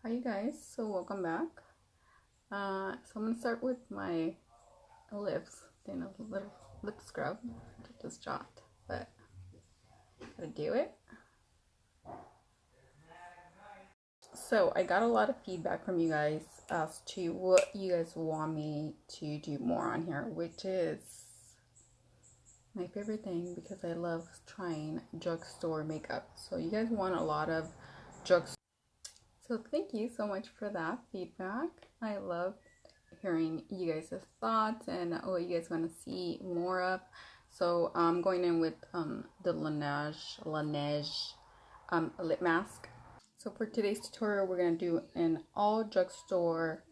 Hi you guys, so welcome back. So I'm gonna start with my lips, doing a little lip scrub. Just dropped, but gotta do it. So I got a lot of feedback from you guys as to what you guys want me to do more on here, which is my favorite thing because I love trying drugstore makeup. So you guys want a lot of drugstore. So thank you so much for that feedback. I love hearing you guys' thoughts and what you guys want to see more of. So I'm going in with the Laneige lip mask. So for today's tutorial, we're going to do an all drugstore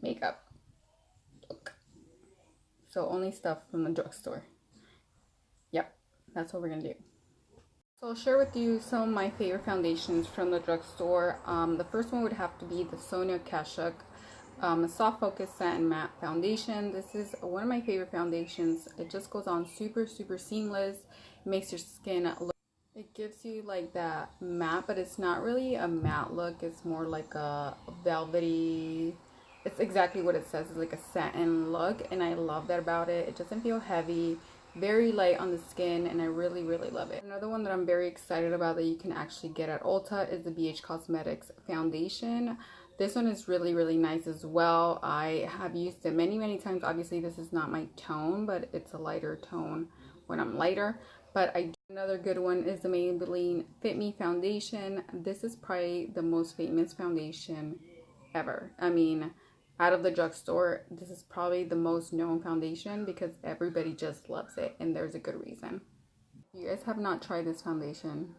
makeup look. So only stuff from the drugstore. Yep, that's what we're going to do. So I'll share with you some of my favorite foundations from the drugstore. The first one would have to be the Sonia Kashuk Soft Focus Satin Matte Foundation. This is one of my favorite foundations. It just goes on super seamless. It makes your skin look, it gives you like that matte, but it's not really a matte look. It's more like a velvety, it's exactly what it says. It's like a satin look, and I love that about it. It doesn't feel heavy, very light on the skin, and I really love it. Another one that I'm very excited about that you can actually get at Ulta is the BH Cosmetics foundation. This one is really nice as well. I have used it many times. Obviously this is not my tone, but it's a lighter tone when I'm lighter. But another good one is the Maybelline Fit Me foundation. This is probably the most famous foundation ever. I mean, out of the drugstore, this is probably the most known foundation because everybody just loves it, and there's a good reason. If you guys have not tried this foundation,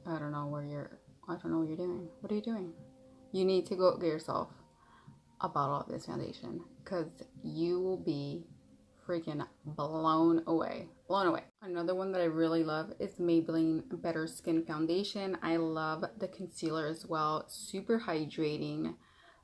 I don't know what you're doing. What are you doing? You need to go get yourself a bottle of this foundation because you will be freaking blown away. Another one that I really love is Maybelline Better Skin Foundation. I love the concealer as well. Super hydrating.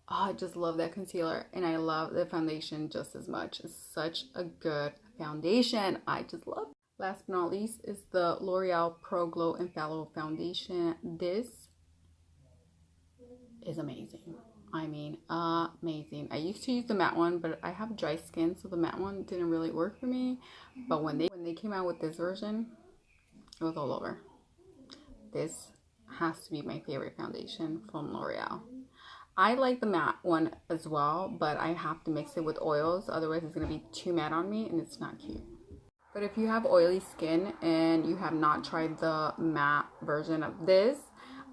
Oh, I just love that concealer, and I love the foundation just as much. It's such a good foundation. I just love it. Last but not least is the L'Oreal Pro Glow Infallible Foundation. This is amazing. I mean, amazing. I used to use the matte one, but I have dry skin, so the matte one didn't really work for me. But when they came out with this version, it was all over. This has to be my favorite foundation from L'Oreal. I like the matte one as well, but I have to mix it with oils, otherwise it's going to be too matte on me and it's not cute. But if you have oily skin and you have not tried the matte version of this,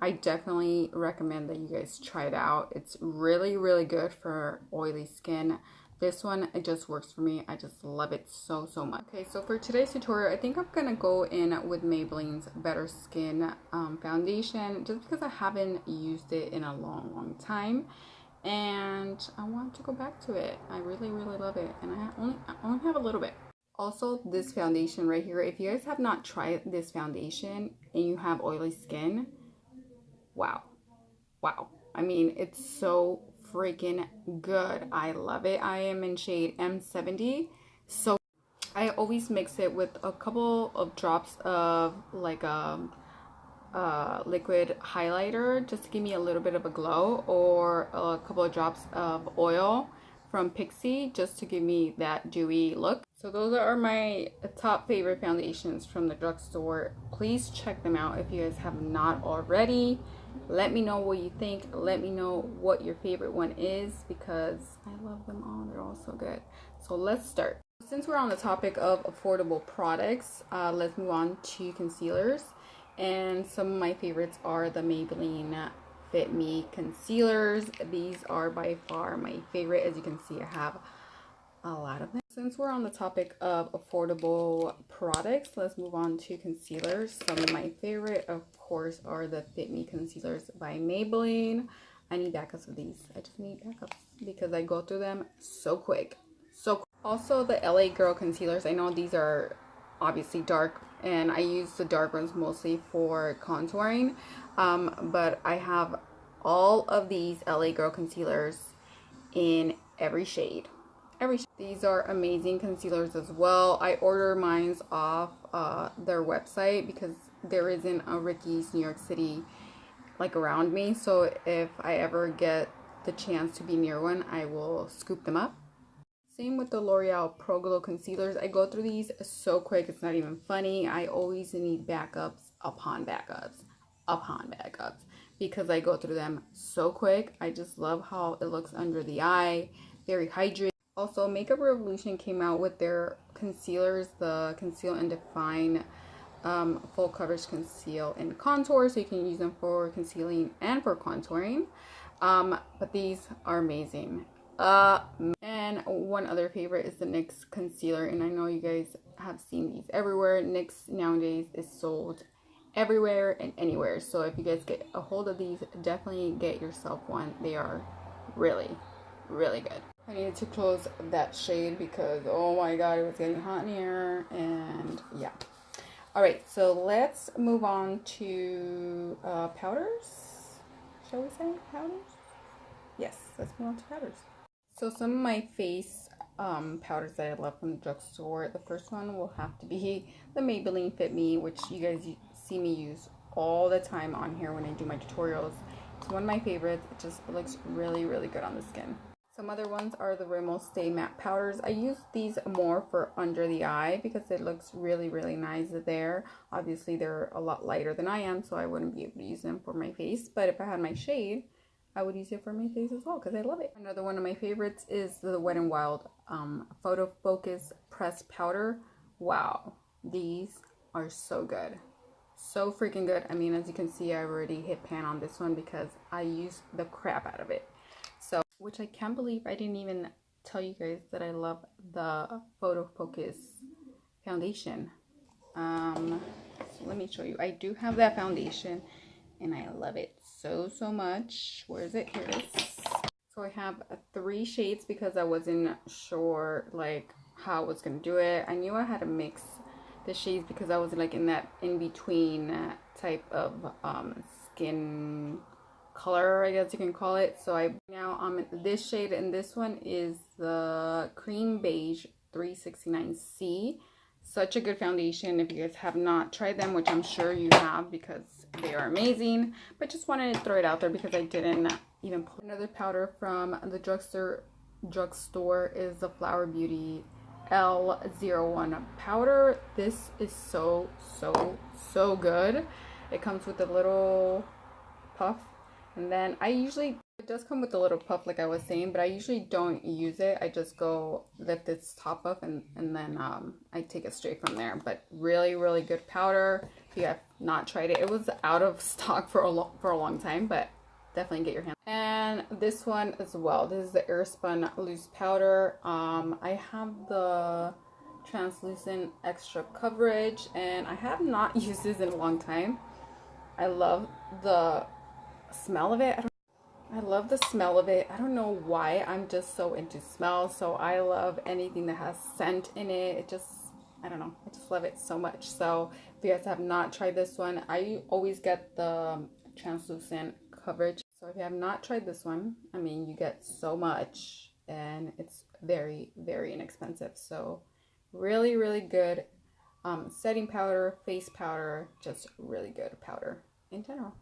I definitely recommend that you guys try it out. It's really good for oily skin. This one, it just works for me. I just love it so much. Okay, so for today's tutorial, I think I'm gonna go in with Maybelline's Better Skin foundation, just because I haven't used it in a long time, and I want to go back to it. I really love it, and I only have a little bit. Also, this foundation right here, if you guys have not tried this foundation and you have oily skin, wow. I mean, it's so freaking good. I love it. I am in shade M70. So I always mix it with a couple of drops of like a liquid highlighter just to give me a little bit of a glow, or a couple of drops of oil from Pixie just to give me that dewy look. So those are my top favorite foundations from the drugstore. Please check them out if you guys have not already. Let me know what you think. Let me know what your favorite one is because I love them all. They're all so good. So let's start. Since we're on the topic of affordable products, let's move on to concealers. And some of my favorites are the Maybelline Fit Me concealers. These are by far my favorite. As you can see, I have a lot of them. Since we're on the topic of affordable products, let's move on to concealers. Some of my favorite, of course, are the Fit Me concealers by Maybelline. I need backups of these. I just need backups because I go through them so quick. Also, the LA Girl concealers. I know these are obviously dark, and I use the dark ones mostly for contouring, but I have all of these LA Girl concealers in every shade. These are amazing concealers as well. I order mine off their website because there isn't a Ricky's New York City like around me, so if I ever get the chance to be near one, I will scoop them up. Same with the L'Oreal Pro Glow concealers. I go through these so quick, it's not even funny. I always need backups upon backups upon backups because I go through them so quick. I just love how it looks under the eye, very hydrated. Also, Makeup Revolution came out with their concealers, the Conceal and Define full coverage conceal and contour, so you can use them for concealing and for contouring. But these are amazing. And one other favorite is the NYX concealer, and I know you guys have seen these everywhere. NYX nowadays is sold everywhere and anywhere, so if you guys get a hold of these, definitely get yourself one. They are really good. I needed to close that shade because oh my god, it was getting hot in here. And yeah, all right, so let's move on to powders. Shall we say powders? Yes, let's move on to powders. So some of my face powders that I love from the drugstore. The first one will have to be the Maybelline Fit Me, which you guys see me use all the time on here when I do my tutorials. It's one of my favorites. It just looks really good on the skin. Some other ones are the Rimmel Stay Matte powders. I use these more for under the eye because it looks really nice there. Obviously they're a lot lighter than I am, so I wouldn't be able to use them for my face, but if I had my shade, I would use it for my face as well because I love it. Another one of my favorites is the Wet n Wild Photo Focus Pressed Powder. Wow, these are so good. So freaking good. I mean, as you can see, I already hit pan on this one because I use the crap out of it. So, which I can't believe I didn't even tell you guys that I love the Photo Focus foundation. So let me show you. I do have that foundation and I love it so much. Where is it? Here it is. So I have 3 shades because I wasn't sure like how I was gonna do it. I knew I had to mix the shades because I was like in that in-between type of skin color, I guess you can call it. So this shade, and this one is the Cream Beige 369C. Such a good foundation. If you guys have not tried them, which I'm sure you have because they are amazing, but just wanted to throw it out there because I didn't even put. Another powder from the drugstore is the Flower Beauty L01 powder. This is so good. It comes with a little puff, and then it does come with a little puff like I was saying, but I usually don't use it. I just go lift its top up and then I take it straight from there. But really good powder. If you have not tried it, it was out of stock for a long time, but definitely get your hands. And this one as well. This is the Airspun Loose Powder. I have the Translucent Extra Coverage, and I have not used this in a long time. I love the smell of it. I love the smell of it. I don't know why. I'm just so into smell. So I love anything that has scent in it. I don't know. I just love it so much. So if you guys have not tried this one, I always get the translucent coverage. So if you have not tried this one, I mean, you get so much and it's very inexpensive. So really good setting powder, face powder, just really good powder in general.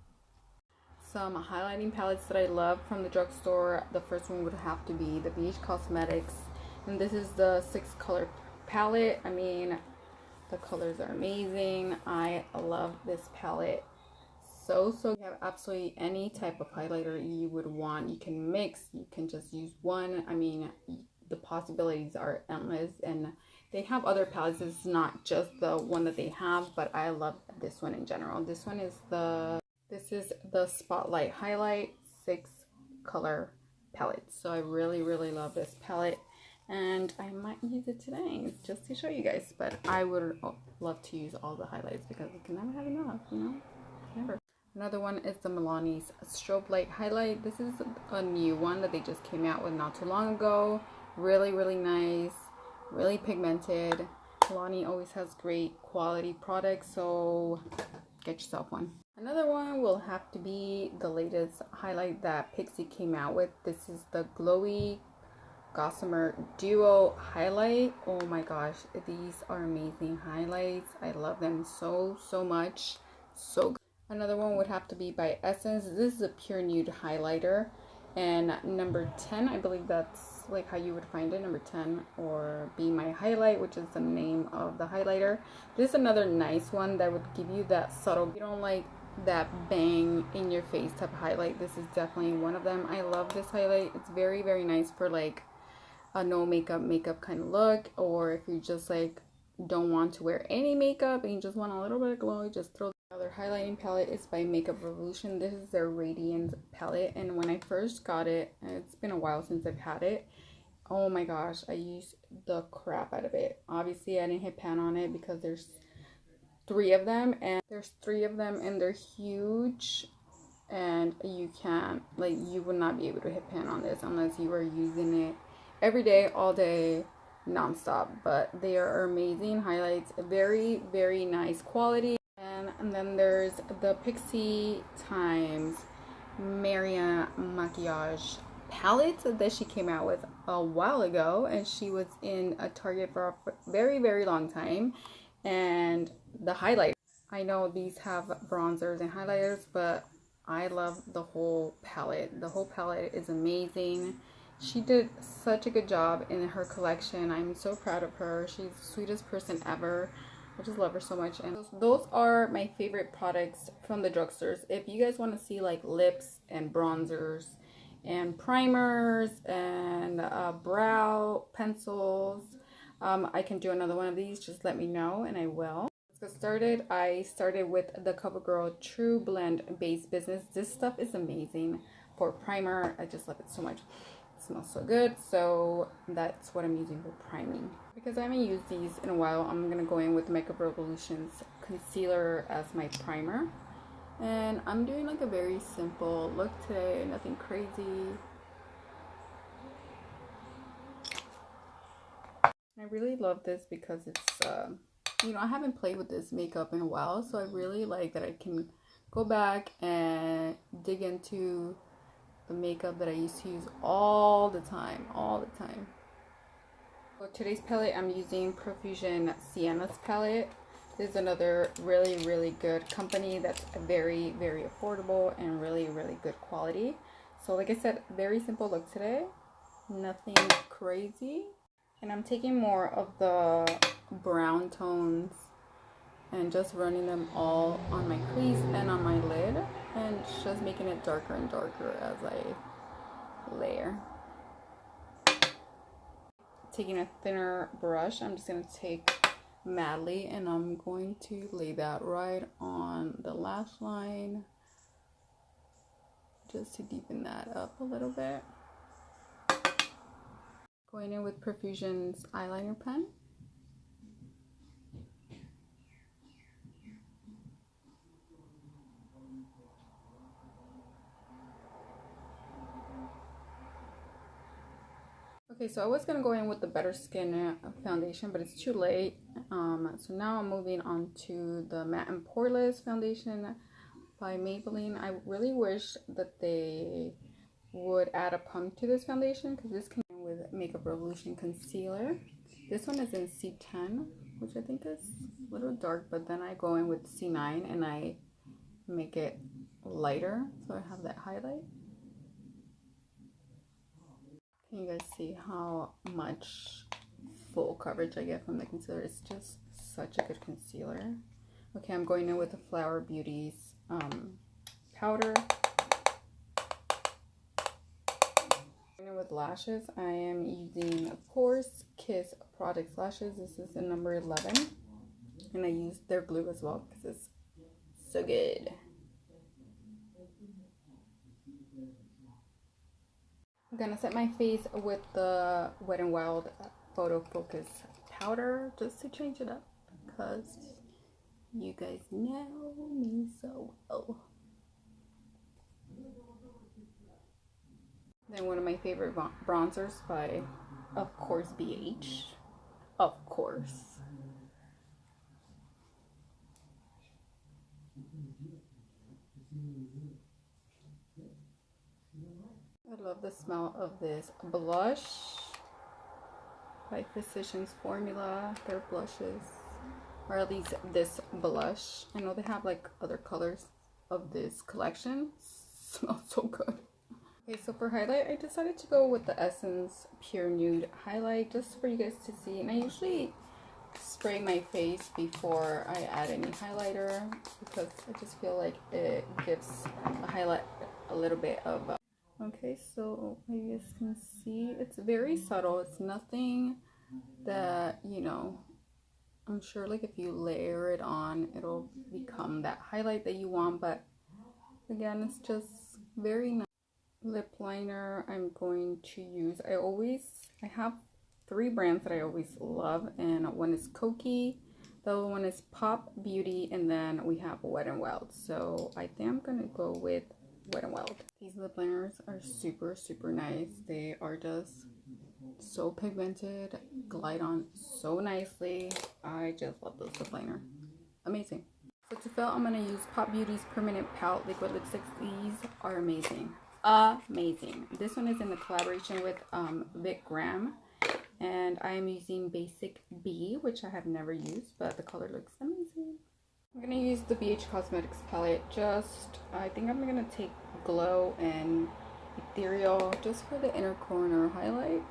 Some highlighting palettes that I love from the drugstore. The first one would have to be the Beige Cosmetics, and this is the 6-color palette. I mean, the colors are amazing. I love this palette so. You have absolutely any type of highlighter you would want. You can mix, you can just use one. I mean, the possibilities are endless, and they have other palettes. It's not just the one that they have, but I love this one in general. This is the Spotlight Highlight 6-color palette. So I really love this palette, and I might use it today just to show you guys. But I would love to use all the highlights because you can never have enough, you know? Never. Another one is the Milani's Strobe Light Highlight. This is a new one that they just came out with not too long ago. Really nice, really pigmented. Milani always has great quality products, so get yourself one. Another one will have to be the latest highlight that Pixi came out with. This is the Glowy Gossamer Duo Highlight. Oh my gosh, these are amazing highlights. I love them so much. So good. Another one would have to be by Essence. This is a pure nude highlighter. And number 10, I believe that's like how you would find it, number 10, or Be My Highlight, which is the name of the highlighter. This is another nice one that would give you that subtle, you don't like that bang in your face type of highlight. This is definitely one of them. I love this highlight. It's very, very nice for like a no makeup kind of look, or if you just like don't want to wear any makeup and you just want a little bit of glow, just throw. Another highlighting palette is by Makeup Revolution. This is their Radiance palette, and when I first got it, and it's been a while since I've had it, oh my gosh, I used the crap out of it. Obviously I didn't hit pan on it because there's three of them and they're huge, and you can't, like, you would not be able to hit pan on this unless you were using it every day, all day, non-stop. But they are amazing highlights, very, very nice quality. And then there's the Pixie Times Maria Maquillage palette that she came out with a while ago, and she was in a Target for a very, very long time. And the highlight, I know these have bronzers and highlighters, but I love the whole palette. The whole palette is amazing. She did such a good job in her collection. I'm so proud of her. She's the sweetest person ever. I just love her so much. And those are my favorite products from the drugstores. If you guys want to see like lips and bronzers and primers and brow pencils, I can do another one of these. Just let me know and I will. Let's get started. I started with the CoverGirl True Blend Base Business. This stuff is amazing for primer. I just love it so much. It smells so good, so that's what I'm using for priming. Because I haven't used these in a while, I'm going to go in with Makeup Revolution's concealer as my primer. And I'm doing like a very simple look today, nothing crazy. I really love this because it's, you know, I haven't played with this makeup in a while, so I really like that I can go back and dig into the makeup that I used to use all the time. For today's palette, I'm using Profusion Sienna's palette. This is another really, really good company that's very, very affordable and really, really good quality. So like I said, very simple look today, nothing crazy. And I'm taking more of the brown tones and just running them all on my crease and on my lid, and just making it darker and darker as I layer. Taking a thinner brush, I'm just going to take Madly and I'm going to lay that right on the lash line just to deepen that up a little bit. Going in with Profusion's eyeliner pen. Okay, so I was going to go in with the Better Skin foundation, but it's too late. So now I'm moving on to the Matte and Poreless foundation by Maybelline. I really wish that they would add a pump to this foundation, because this came in with Makeup Revolution concealer. This one is in C10, which I think is a little dark, but then I go in with C9 and I make it lighter, so I have that highlight. Can you guys see how much full coverage I get from the concealer? It's just such a good concealer. Okay, I'm going in with the Flower Beauties powder. With lashes, I am using, of course, Kiss Products lashes. This is the number 11, and I use their glue as well because it's so good. I'm gonna set my face with the Wet n Wild Photo Focus powder just to change it up, because you guys know me so well. Then one of my favorite bronzers by, of course, BH. Of course. I love the smell of this blush by Physicians Formula. Their blushes, or at least this blush. I know they have like other colors, of this collection. Smells so good. Okay, so for highlight, I decided to go with the Essence Pure Nude highlight just for you guys to see. And I usually spray my face before I add any highlighter because I just feel like it gives a highlight a little bit of okay, so you guys can see it's very subtle. It's nothing that, you know, I'm sure like if you layer it on it'll become that highlight that you want, but again, it's just very nice. Lip liner I'm going to use, I have 3 brands that I always love, and one is Koki, the other one is Pop Beauty, and then we have Wet n Wild. So I think I'm gonna go with Wet n Wild. These lip liners are super nice. They are just so pigmented, glide on so nicely. I just love this lip liner. Amazing. So to fill, I'm gonna use Pop Beauty's Permanent Palette Liquid Lipsticks. These are amazing. Amazing. This one is in the collaboration with Vic Graham, and I am using Basic B, which I have never used, but the color looks amazing. I'm gonna use the BH Cosmetics palette. I think I'm gonna take Glow and Ethereal just for the inner corner highlight.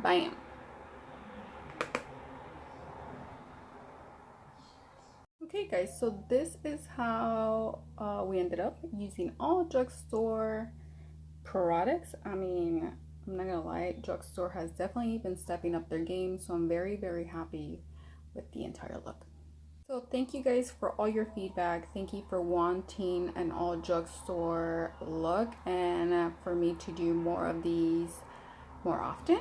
Bam. Okay guys, so this is how we ended up using all drugstore products. I mean, I'm not gonna lie, drugstore has definitely been stepping up their game, so I'm very happy with the entire look. So thank you guys for all your feedback. Thank you for wanting an all drugstore look and for me to do more of these more often.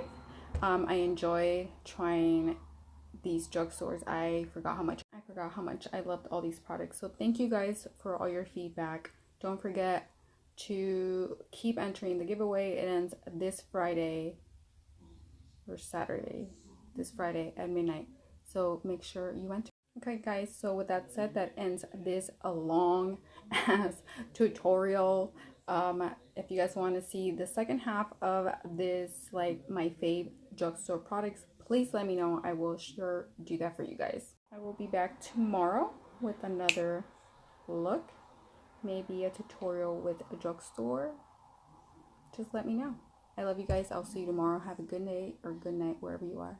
I enjoy trying these drugstores. I forgot how much I loved all these products. So thank you guys for all your feedback. Don't forget to keep entering the giveaway. It ends this Friday or Saturday, this Friday at midnight. So make sure you enter. Okay guys, so with that said, that ends this long ass tutorial. If you guys want to see the second half of this, like my fave drugstore products, please let me know. I will sure do that for you guys. I will be back tomorrow with another look, maybe a tutorial with a drugstore. Just let me know. I love you guys. I'll see you tomorrow. Have a good day or good night wherever you are.